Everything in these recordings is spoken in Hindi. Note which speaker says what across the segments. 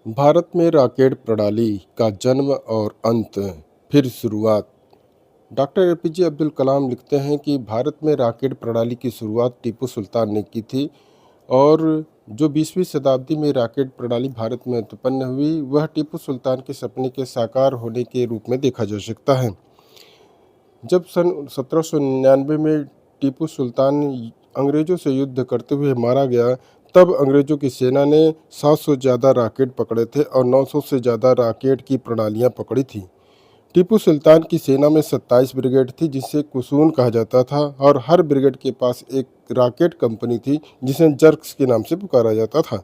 Speaker 1: भारत में रॉकेट प्रणाली का जन्म और अंत, फिर शुरुआत। डॉक्टर एपीजे अब्दुल कलाम लिखते हैं कि भारत में रॉकेट प्रणाली की शुरुआत टीपू सुल्तान ने की थी और जो 20वीं शताब्दी में रॉकेट प्रणाली भारत में उत्पन्न हुई, वह टीपू सुल्तान के सपने के साकार होने के रूप में देखा जा सकता है। जब सन 1799 में टीपू सुल्तान अंग्रेज़ों से युद्ध करते हुए मारा गया, तब अंग्रेज़ों की सेना ने 700 ज़्यादा रॉकेट पकड़े थे और 900 से ज़्यादा रॉकेट की प्रणालियां पकड़ी थी। टीपू सुल्तान की सेना में 27 ब्रिगेड थी, जिसे कुसून कहा जाता था, और हर ब्रिगेड के पास एक रॉकेट कंपनी थी जिसे जर्क्स के नाम से पुकारा जाता था।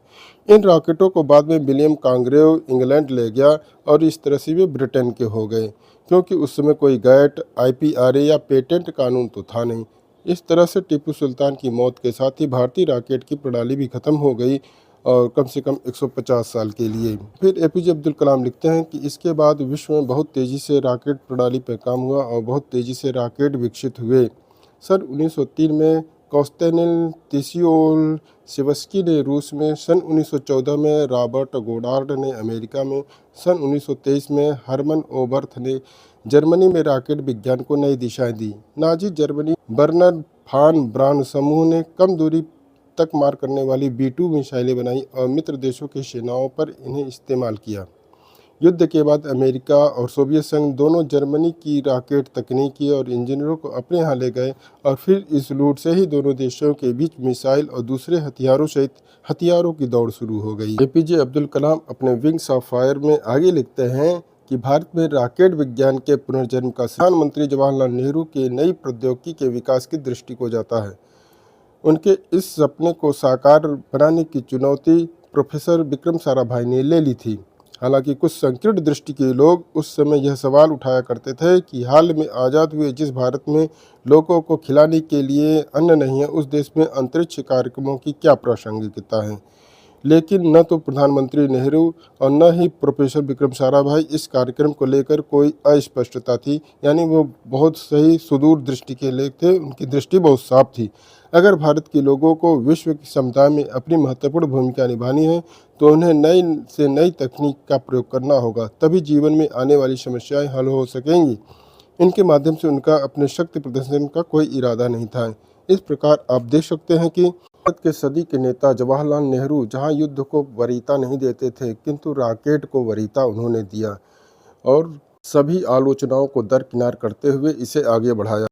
Speaker 1: इन रॉकेटों को बाद में विलियम कांग्रेव इंग्लैंड ले गया और इस तरह से वे ब्रिटेन के हो गए, क्योंकि उस समय कोई गैट, आईपीआरए या पेटेंट कानून तो था नहीं। इस तरह से टीपू सुल्तान की मौत के साथ ही भारतीय रॉकेट की प्रणाली भी खत्म हो गई, और कम से कम 150 साल के लिए। फिर एपीजे अब्दुल कलाम लिखते हैं कि इसके बाद विश्व में बहुत तेज़ी से रॉकेट प्रणाली पर काम हुआ और बहुत तेज़ी से रॉकेट विकसित हुए। सन 1903 में कॉस्टेनिल तिसिओल ने रूस में, सन 1914 में रॉबर्ट गोडार्ड ने अमेरिका में, सन 1923 में हरमन ओबर्थ ने जर्मनी में रॉकेट विज्ञान को नई दिशाएं दी। नाजी जर्मनी बर्नर फान ब्रांड समूह ने कम दूरी तक मार करने वाली B-2 मिसाइलें बनाई और मित्र देशों की सेनाओं पर इन्हें इस्तेमाल किया। युद्ध के बाद अमेरिका और सोवियत संघ दोनों जर्मनी की रॉकेट तकनीकी और इंजीनियरों को अपने यहाँ ले गए, और फिर इस लूट से ही दोनों देशों के बीच मिसाइल और दूसरे हथियारों सहित हथियारों की दौड़ शुरू हो गई। एपीजे अब्दुल कलाम अपने विंग्स ऑफ फायर में आगे लिखते हैं कि भारत में रॉकेट विज्ञान के पुनर्जन्म का प्रधानमंत्री जवाहरलाल नेहरू के नई प्रौद्योगिकी के विकास की दृष्टि को जाता है। उनके इस सपने को साकार बनाने की चुनौती प्रोफेसर विक्रम साराभाई ने ले ली थी। हालांकि कुछ संकीर्ण दृष्टि के लोग उस समय यह सवाल उठाया करते थे कि हाल में आज़ाद हुए जिस भारत में लोगों को खिलाने के लिए अन्न नहीं है, उस देश में अंतरिक्ष कार्यक्रमों की क्या प्रासंगिकता है। लेकिन न तो प्रधानमंत्री नेहरू और न ही प्रोफेसर विक्रम साराभाई इस कार्यक्रम को लेकर कोई अस्पष्टता थी, यानी वो बहुत सही सुदूर दृष्टि के लोग थे, उनकी दृष्टि बहुत साफ थी। अगर भारत के लोगों को विश्व की समुदाय में अपनी महत्वपूर्ण भूमिका निभानी है, तो उन्हें नई से नई तकनीक का प्रयोग करना होगा, तभी जीवन में आने वाली समस्याएं हल हो सकेंगी। इनके माध्यम से उनका अपने शक्ति प्रदर्शन का कोई इरादा नहीं था। इस प्रकार आप देख सकते हैं कि भारत के सदी के नेता जवाहरलाल नेहरू जहां युद्ध को वरीयता नहीं देते थे, किंतु रॉकेट को वरीयता उन्होंने दिया और सभी आलोचनाओं को दरकिनार करते हुए इसे आगे बढ़ाया।